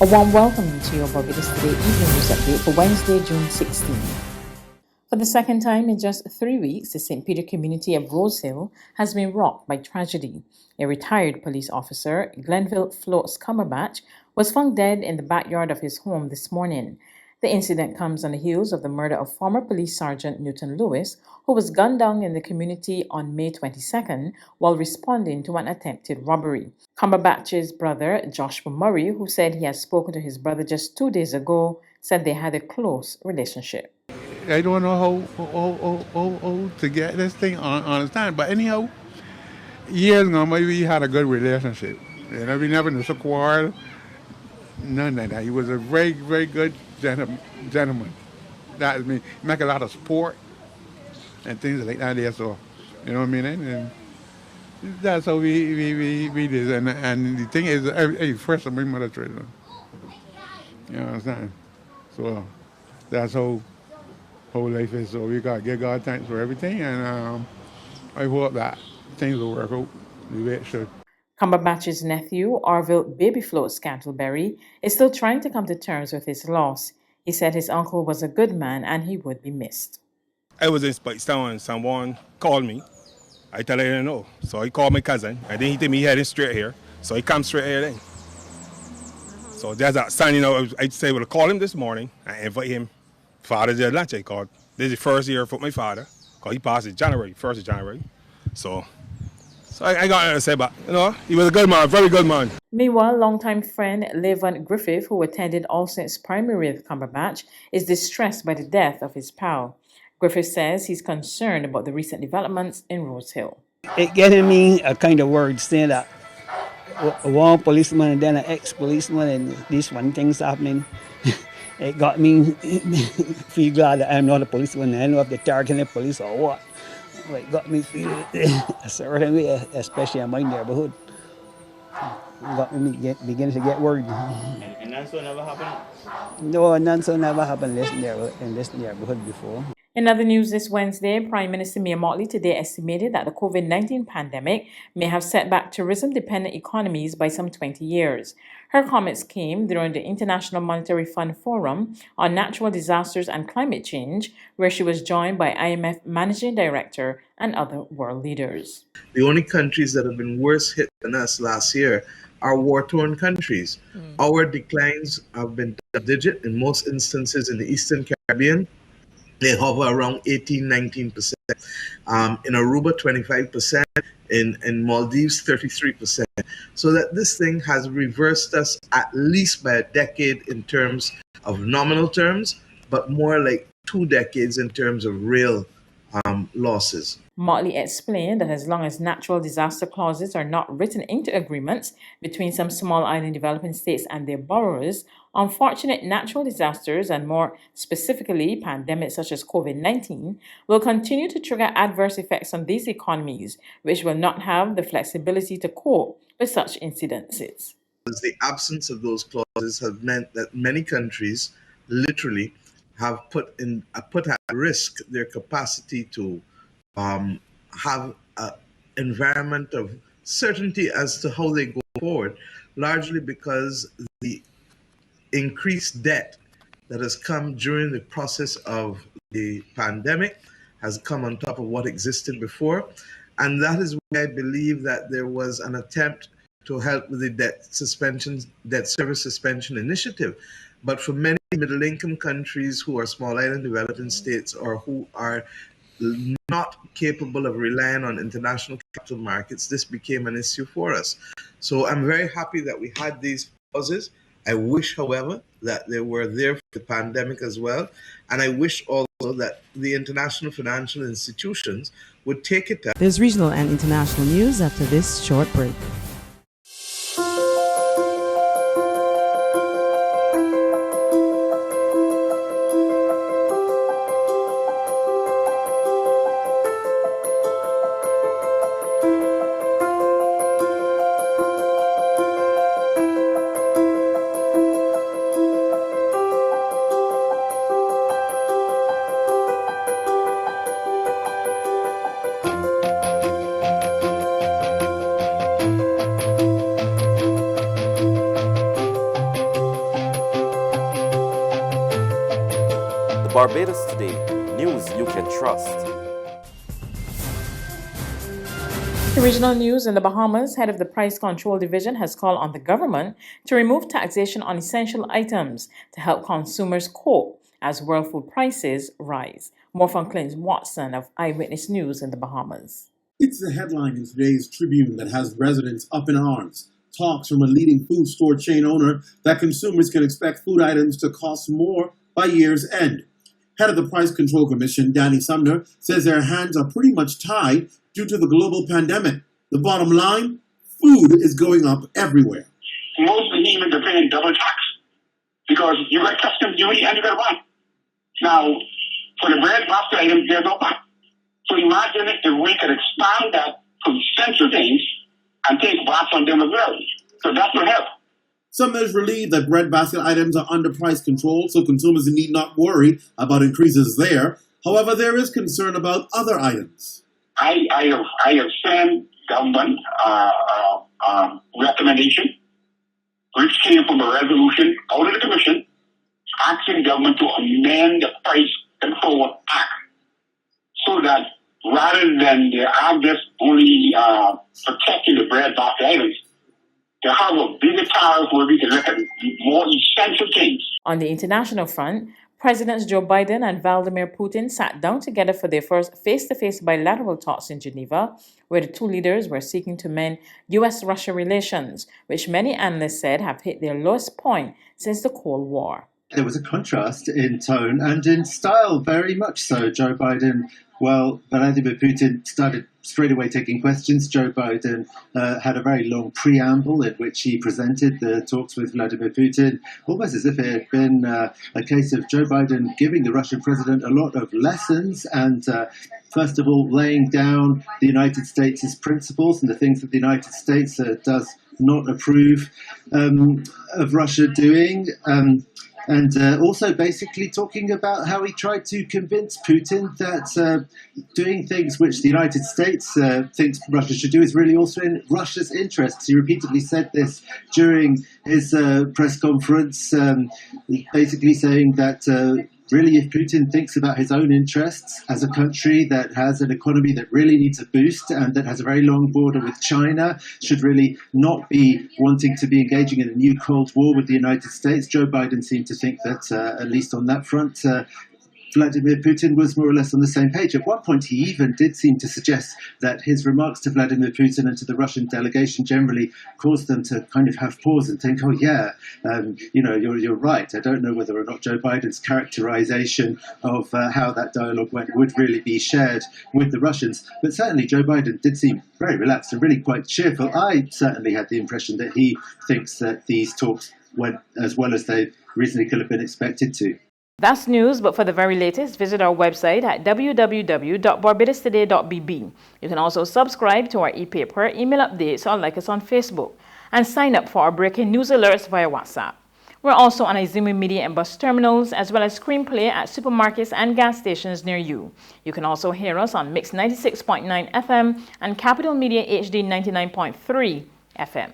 A warm welcome to your Barbados Today Evening News Update for Wednesday, June 16. For the second time in just 3 weeks, the St. Peter community of Rose Hill has been rocked by tragedy. A retired police officer, Glenville Floats Cumberbatch, was found dead in the backyard of his home this morning. The incident comes on the heels of the murder of former police sergeant Newton Lewis, who was gunned down in the community on May 22nd while responding to an attempted robbery. Cumberbatch's brother, Joshua Murray, who said he had spoken to his brother just 2 days ago, said they had a close relationship. I don't know how to get this thing on understand. But anyhow, years ago, we had a good relationship. You know, we never had a quarrel, none like that. He was a very, very good gentleman. That is me. He make a lot of sport and things like that there, so, you know what I mean? And that's how we did. And the thing is, first of my mother treated him. You know what I'm saying? So that's how life is. So we got to give God thanks for everything, and I hope that things will work out the way it should. Cumberbatch's nephew, Orville Babyfloat Scantleberry, is still trying to come to terms with his loss. He said his uncle was a good man and he would be missed. I was in Spikestown and someone called me. I tell her I didn't know. So I called my cousin. And then he told me he heading straight here. So he come straight here then. So there's that sign, you know, I say, well, I call him this morning. I invite him. Father's Day lunch, I called. This is the first year for my father. Because he passed in January, 1st of January. So I got nothing to say, but, you know, he was a good man, very good man. Meanwhile, longtime friend Levon Griffith, who attended All Saints Primary with Cumberbatch, is distressed by the death of his pal. Griffith says he's concerned about the recent developments in Rose Hill. It getting me a kind of word saying that one policeman and then an ex-policeman and these one things happening. It got me feel glad that I'm not a policeman. I don't know if they're targeting the police or what. It got me feel a certain way, especially in my neighborhood. It got me beginning to get worried. And that's what never happened? No, none so never happened in this neighborhood before. In other news this Wednesday, Prime Minister Mottley today estimated that the COVID-19 pandemic may have set back tourism-dependent economies by some 20 years. Her comments came during the International Monetary Fund Forum on Natural Disasters and Climate Change, where she was joined by IMF Managing Director and other world leaders. The only countries that have been worse hit than us last year are war-torn countries. Our declines have been double-digit in most instances in the Eastern Caribbean. They hover around 18-19%. In Aruba, 25%. In Maldives, 33%. So that this thing has reversed us at least by a decade in terms of nominal terms, but more like 2 decades in terms of real losses. Mottley explained that as long as natural disaster clauses are not written into agreements between some small island developing states and their borrowers, unfortunate natural disasters, and more specifically pandemics such as COVID-19, will continue to trigger adverse effects on these economies, which will not have the flexibility to cope with such incidences. The absence of those clauses has meant that many countries literally have put at risk their capacity to have an environment of certainty as to how they go forward, largely because the increased debt that has come during the process of the pandemic has come on top of what existed before. And that is why I believe that there was an attempt to help with the debt service suspension initiative. But for many middle-income countries who are small island developing states or who are not capable of relying on international capital markets, this became an issue for us. So I'm very happy that we had these clauses. I wish, however, that they were there for the pandemic as well. And I wish also that the international financial institutions would take it up. There's regional and international news after this short break. Barbados Today, news you can trust. To regional news in the Bahamas, head of the Price Control Division has called on the government to remove taxation on essential items to help consumers cope as world food prices rise. More from Clint Watson of Eyewitness News in the Bahamas. It's the headline in today's Tribune that has residents up in arms. Talks from a leading food store chain owner that consumers can expect food items to cost more by year's end. Head of the Price Control Commission, Danny Sumner, says their hands are pretty much tied due to the global pandemic. The bottom line, food is going up everywhere. Most behemoths are paying double tax because you got customs duty and you got VAT. Now, for the bread basket items, there's no VAT. So imagine if we could expand that from essential things and take VAT on them as well. So that will help. Some is relieved that bread basket items are under price control, so consumers need not worry about increases there. However, there is concern about other items. I have sent government recommendation, which came from a resolution out of the commission, asking government to amend the Price Control Act so that rather than the act just only protecting the bread basket items, to have a bigger tariff where we can look at more essential things. On the international front, Presidents Joe Biden and Vladimir Putin sat down together for their first face-to-face bilateral talks in Geneva, where the two leaders were seeking to mend U.S.-Russia relations, which many analysts said have hit their lowest point since the Cold War. There was a contrast in tone and in style, very much so. Joe Biden, well, Vladimir Putin started straight away taking questions. Joe Biden had a very long preamble in which he presented the talks with Vladimir Putin, almost as if it had been a case of Joe Biden giving the Russian president a lot of lessons and, first of all, laying down the United States' principles and the things that the United States does not approve of Russia doing. And also basically talking about how he tried to convince Putin that doing things which the United States thinks Russia should do is really also in Russia's interests. He repeatedly said this during his press conference, basically saying that really, if Putin thinks about his own interests as a country that has an economy that really needs a boost and that has a very long border with China, should really not be wanting to be engaging in a new Cold War with the United States. Joe Biden seemed to think that, at least on that front, Vladimir Putin was more or less on the same page. At one point, he even did seem to suggest that his remarks to Vladimir Putin and to the Russian delegation generally caused them to kind of have pause and think, oh, yeah, you're right. I don't know whether or not Joe Biden's characterization of how that dialogue went would really be shared with the Russians. But certainly Joe Biden did seem very relaxed and really quite cheerful. I certainly had the impression that he thinks that these talks went as well as they reasonably could have been expected to. That's news, but for the very latest, visit our website at www.barbadostoday.bb. You can also subscribe to our e-paper, email updates, or like us on Facebook, and sign up for our breaking news alerts via WhatsApp. We're also on Izumi Media and bus terminals, as well as screenplay at supermarkets and gas stations near you. You can also hear us on Mix 96.9 FM and Capital Media HD 99.3 FM.